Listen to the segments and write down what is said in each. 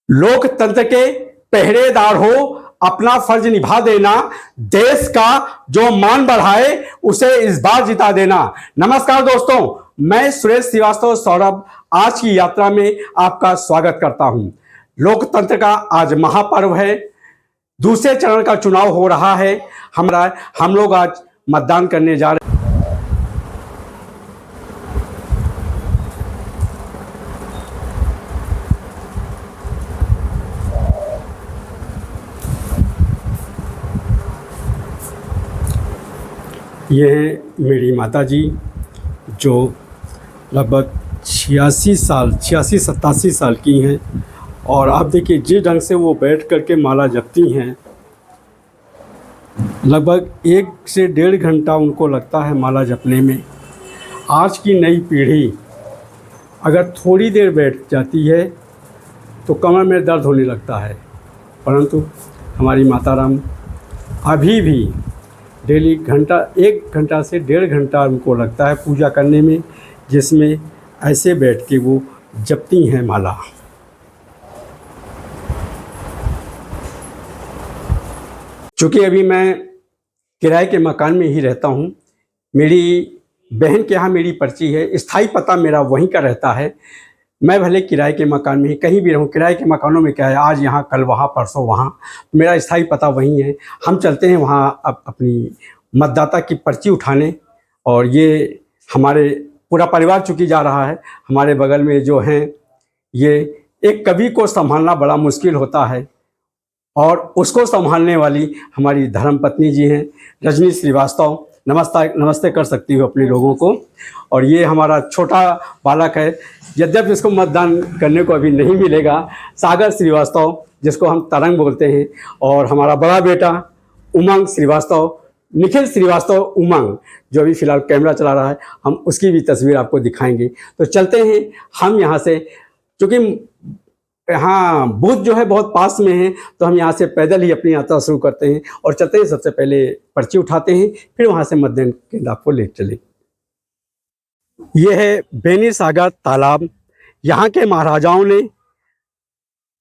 लोकतंत्र के पहरेदार हो, अपना फर्ज निभा देना, देश का जो मान बढ़ाए उसे इस बार जिता देना। नमस्कार दोस्तों, मैं सुरेश श्रीवास्तव सौरभ आज की यात्रा में आपका स्वागत करता हूं। लोकतंत्र का आज महापर्व है, दूसरे चरण का चुनाव हो रहा है। हम लोग आज मतदान करने जा रहे हैं। ये है मेरी माताजी जो लगभग 86-87 साल की हैं, और आप देखिए जिस ढंग से वो बैठ करके माला जपती हैं, लगभग 1 से 1.5 घंटा उनको लगता है माला जपने में। आज की नई पीढ़ी अगर थोड़ी देर बैठ जाती है तो कमर में दर्द होने लगता है, परंतु हमारी माता राम अभी भी डेली 1 घंटा से 1.5 घंटा उनको लगता है पूजा करने में, जिसमें ऐसे बैठ के वो जपती हैं माला। चूँकि अभी मैं किराए के मकान में ही रहता हूँ, मेरी बहन के यहाँ मेरी पर्ची है, स्थायी पता मेरा वहीं का रहता है। मैं भले किराए के मकान में ही कहीं भी रहूँ, किराए के मकानों में क्या है, आज यहाँ कल वहाँ परसों वहाँ, मेरा स्थायी पता वहीं है। हम चलते हैं वहाँ अपनी मतदाता की पर्ची उठाने, और ये हमारे पूरा परिवार चूँकि जा रहा है। हमारे बगल में जो हैं, ये एक कवि को संभालना बड़ा मुश्किल होता है, और उसको संभालने वाली हमारी धर्मपत्नी जी हैं, रजनी श्रीवास्तव। नमस्ते कर सकती हूँ अपने लोगों को। और ये हमारा छोटा बालक है, यद्यपि इसको मतदान करने को अभी नहीं मिलेगा, सागर श्रीवास्तव, जिसको हम तरंग बोलते हैं। और हमारा बड़ा बेटा उमंग श्रीवास्तव, निखिल श्रीवास्तव उमंग, जो अभी फ़िलहाल कैमरा चला रहा है, हम उसकी भी तस्वीर आपको दिखाएंगे। तो चलते हैं हम यहाँ से, क्योंकि हाँ बूथ जो है बहुत पास में है, तो हम यहाँ से पैदल ही अपनी यात्रा शुरू करते हैं और चलते हैं। सबसे पहले पर्ची उठाते हैं, फिर वहाँ से मतदान केंद्र आपको ले चले। ये है बेनी सागर तालाब। यहाँ के महाराजाओं ने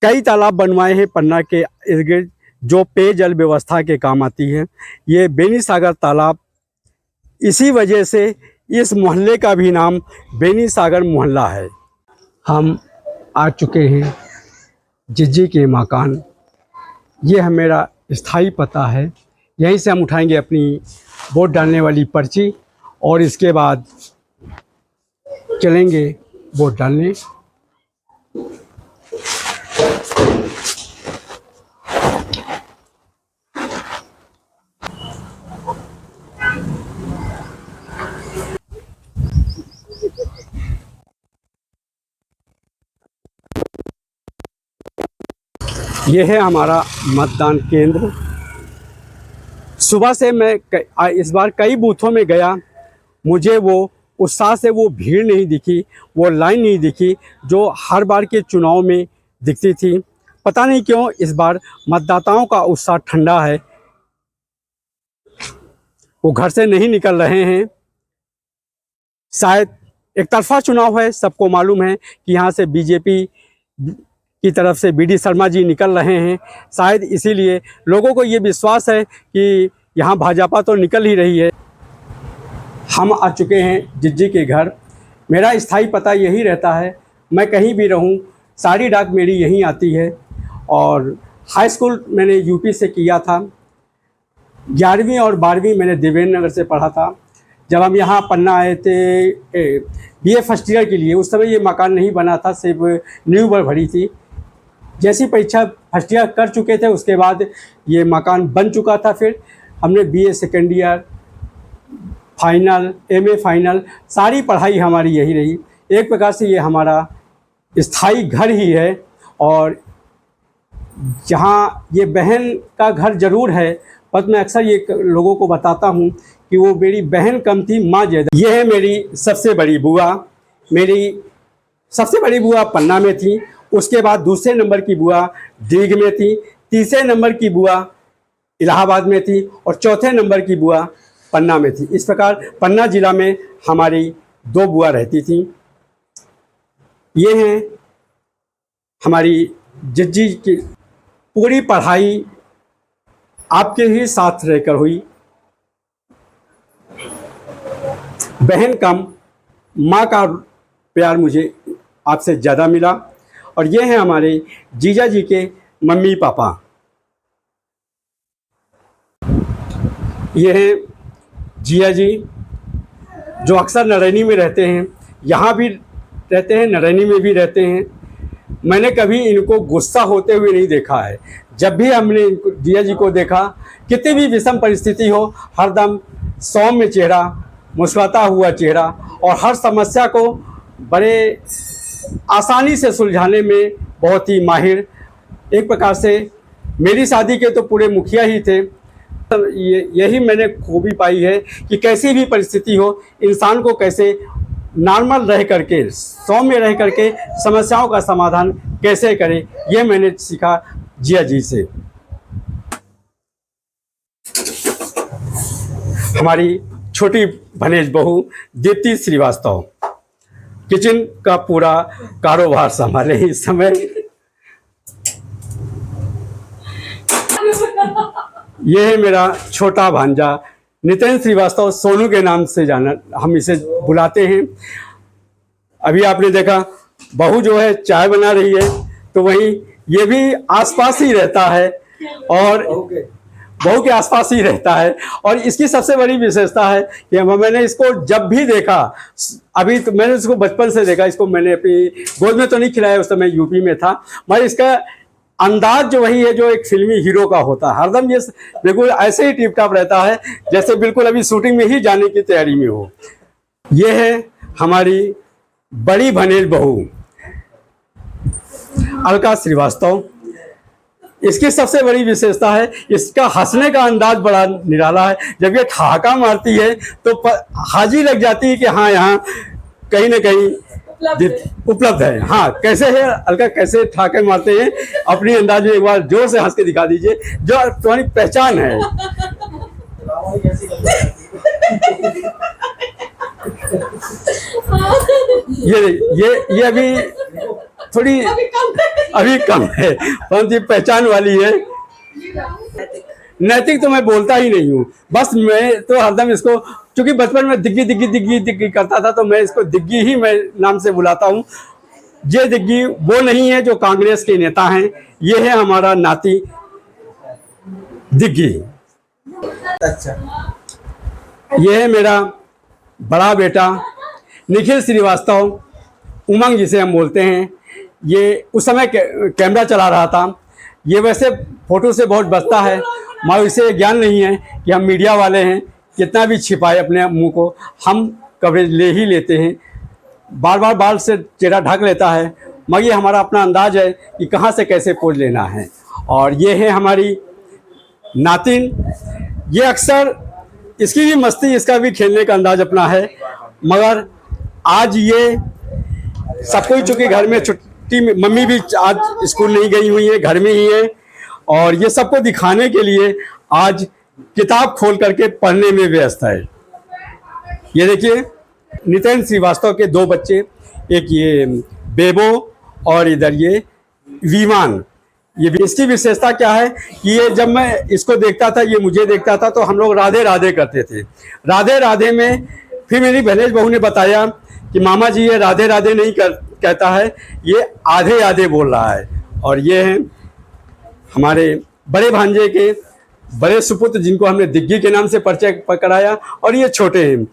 कई तालाब बनवाए हैं पन्ना के इर्द गिर्द, जो पेयजल व्यवस्था के काम आती है। ये बेनी सागर तालाब, इसी वजह से इस मोहल्ले का भी नाम बेनी सागर मोहल्ला है। हम आ चुके हैं जिज्जी के मकान। ये है मेरा स्थायी पता है, यहीं से हम उठाएंगे अपनी वोट डालने वाली पर्ची, और इसके बाद चलेंगे वोट डालने। ये है हमारा मतदान केंद्र। सुबह से मैं इस बार कई बूथों में गया, मुझे वो उत्साह से वो भीड़ नहीं दिखी, वो लाइन नहीं दिखी जो हर बार के चुनाव में दिखती थी। पता नहीं क्यों इस बार मतदाताओं का उत्साह ठंडा है, वो घर से नहीं निकल रहे हैं। शायद एक तरफा चुनाव है, सबको मालूम है कि यहाँ से बीजेपी की तरफ से BD शर्मा जी निकल रहे हैं। शायद इसीलिए लोगों को ये विश्वास है कि यहाँ भाजपा तो निकल ही रही है। हम आ चुके हैं जिज्जी के घर। मेरा स्थायी पता यही रहता है, मैं कहीं भी रहूँ, सारी डाक मेरी यहीं आती है। और हाई स्कूल मैंने यूपी से किया था, 11वीं और 12वीं मैंने देवेंद्र नगर से पढ़ा था। जब हम यहाँ पन्ना आए थे BA फर्स्ट ईयर के लिए, उस समय ये मकान नहीं बना था, सिर्फ नींव भर भरी थी। जैसी परीक्षा फर्स्ट ईयर कर चुके थे, उसके बाद ये मकान बन चुका था। फिर हमने BA second year, final, MA final, सारी पढ़ाई हमारी यही रही। एक प्रकार से ये हमारा स्थायी घर ही है। और जहाँ ये बहन का घर ज़रूर है, पर मैं अक्सर ये लोगों को बताता हूँ कि वो मेरी बहन कम थी, माँ ज़्यादा। ये है मेरी सबसे बड़ी बुआ। मेरी सबसे बड़ी बुआ पन्ना में थी, उसके बाद दूसरे नंबर की बुआ दीघ में थी, तीसरे नंबर की बुआ इलाहाबाद में थी, और चौथे नंबर की बुआ पन्ना में थी। इस प्रकार पन्ना ज़िला में हमारी 2 बुआ रहती थी। ये हैं हमारी जिज्जी की पूरी पढ़ाई आपके ही साथ रहकर हुई। बहन कम, माँ का प्यार मुझे आपसे ज़्यादा मिला। और ये हैं हमारे जीजा जी के मम्मी पापा। ये हैं जिया जी, जो अक्सर नरैनी में रहते हैं, यहाँ भी रहते हैं, नरैनी में भी रहते हैं। मैंने कभी इनको गुस्सा होते हुए नहीं देखा है। जब भी हमने इनको जिया जी को देखा, कितनी भी विषम परिस्थिति हो, हरदम सौम्य चेहरा, मुस्कुराता हुआ चेहरा, और हर समस्या को बड़े आसानी से सुलझाने में बहुत ही माहिर। एक प्रकार से मेरी शादी के तो पूरे मुखिया ही थे। यही मैंने खूबी पाई है कि कैसी भी परिस्थिति हो, इंसान को कैसे नॉर्मल रह करके, सौम्य रह करके समस्याओं का समाधान कैसे करें, यह मैंने सीखा जिया जी से। हमारी छोटी भनेज बहू दीप्ति श्रीवास्तव किचन का पूरा कारोबार संभाले इस समय। यह है मेरा छोटा भांजा नितिन श्रीवास्तव, सोनू के नाम से जाना हम इसे बुलाते हैं। अभी आपने देखा बहू जो है चाय बना रही है, तो वहीं ये भी आसपास ही रहता है और बहू के आसपास ही रहता है। और इसकी सबसे बड़ी विशेषता है कि मैंने इसको जब भी देखा, अभी तो मैंने इसको बचपन से देखा, इसको मैंने अपनी गोद में तो नहीं खिलाया, उस समय यूपी में था, मगर इसका अंदाज जो वही है जो एक फिल्मी हीरो का होता है। हरदम ये बिल्कुल ऐसे ही टिप टॉप रहता है जैसे बिल्कुल अभी शूटिंग में ही जाने की तैयारी में हो। ये है हमारी बड़ी भनेज बहू अलका श्रीवास्तव। इसकी सबसे बड़ी विशेषता है इसका हंसने का अंदाज बड़ा निराला है। जब ये ठहाका मारती है तो हाजी लग जाती है कि हाँ यहाँ कहीं ना कहीं उपलब्ध है। हाँ, कैसे है अलका, कैसे ठहाके मारते हैं अपनी अंदाज में, एक बार जोर से हंस के दिखा दीजिए जो तुम्हारी पहचान है। ये अभी थोड़ी अभी कम है, परंतु पहचान वाली है। नैतिक तो मैं बोलता ही नहीं हूँ, बस मैं तो हरदम इसको, क्योंकि बचपन में दिग्गी दिग्गी दिग्गी दिग्गी करता था, तो मैं इसको दिग्गी ही मैं नाम से बुलाता हूँ। ये दिग्गी वो नहीं है जो कांग्रेस के नेता हैं, ये है हमारा नाती दिग्गी। अच्छा, ये है मेरा बड़ा बेटा निखिल श्रीवास्तव, उमंग जिसे हम बोलते हैं। ये उस समय कैमरा चला रहा था। ये वैसे फोटो से बहुत बचता है, मगर इसे ज्ञान नहीं है कि हम मीडिया वाले हैं, कितना भी छिपाए अपने मुंह को, हम कवरेज ले ही लेते हैं। बार बार बाल से चेहरा ढक लेता है, मगर ये हमारा अपना अंदाज है कि कहाँ से कैसे पोज लेना है। और ये है हमारी नातिन। ये अक्सर इसकी भी मस्ती, इसका भी खेलने का अंदाज अपना है, मगर आज ये सब कोई चूँकि घर में छुट्टी में, मम्मी भी आज स्कूल नहीं गई हुई है, घर में ही है, और ये सबको दिखाने के लिए आज किताब खोल करके पढ़ने में व्यस्त है। ये देखिए नितिन श्रीवास्तव के दो बच्चे, एक ये बेबो और इधर ये विमान। ये इसकी विशेषता क्या है कि ये जब मैं इसको देखता था, ये मुझे देखता था, तो हम लोग राधे राधे करते थे। राधे राधे में फिर मेरी भनेज बहू ने बताया कि मामा जी ये राधे राधे नहीं कहता है, ये आधे आधे बोल रहा है। और ये हैं हमारे बड़े भांजे के बड़े सुपुत्र, जिनको हमने दिग्गी के नाम से परिचय कराया, और ये छोटे हैं।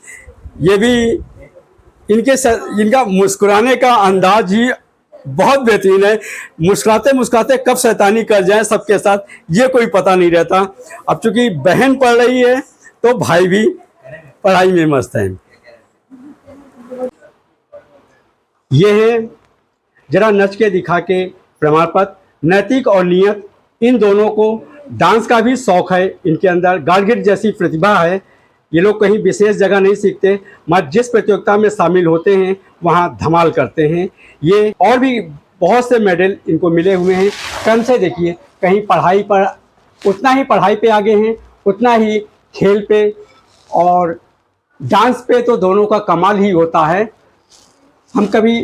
ये भी इनका मुस्कुराने का अंदाज ही बहुत बेहतरीन है। मुस्कुराते मुस्कुराते कब शैतानी कर जाए सबके साथ, ये कोई पता नहीं रहता। अब चूंकि बहन पढ़ रही है तो भाई भी पढ़ाई में मस्त है। ये है जरा नच के दिखा के प्रमाण पत्र। नैतिक और नियत, इन दोनों को डांस का भी शौक है, इनके अंदर गार्गिल जैसी प्रतिभा है। ये लोग कहीं विशेष जगह नहीं सीखते, मगर जिस प्रतियोगिता में शामिल होते हैं वहाँ धमाल करते हैं। ये और भी बहुत से मेडल इनको मिले हुए हैं। कम से देखिए, कहीं पढ़ाई पर उतना ही पढ़ाई पे आगे हैं, उतना ही खेल पे और डांस पे तो दोनों का कमाल ही होता है। हम कभी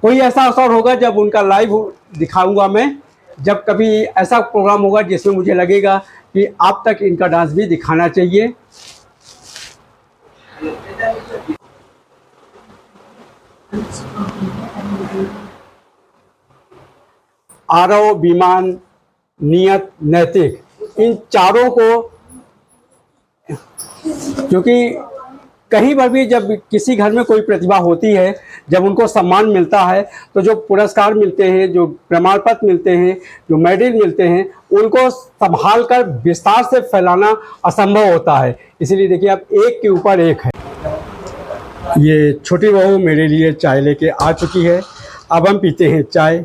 कोई ऐसा अवसर होगा जब उनका लाइव दिखाऊंगा मैं, जब कभी ऐसा प्रोग्राम होगा जिसमें मुझे लगेगा कि आप तक इनका डांस भी दिखाना चाहिए। आरव, विमान, नियत, नैतिक, इन चारों को, क्योंकि कहीं पर भी जब किसी घर में कोई प्रतिभा होती है, जब उनको सम्मान मिलता है, तो जो पुरस्कार मिलते हैं, जो प्रमाण पत्र मिलते हैं, जो मेडल मिलते हैं, उनको संभाल कर विस्तार से फैलाना असंभव होता है। इसीलिए देखिए अब एक के ऊपर एक है। ये छोटी बहू मेरे लिए चाय लेके आ चुकी है। अब हम पीते हैं चाय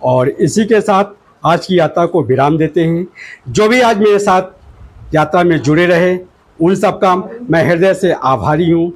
और इसी के साथ आज की यात्रा को विराम देते हैं। जो भी आज मेरे साथ यात्रा में जुड़े रहे, उन सब का मैं हृदय से आभारी हूँ।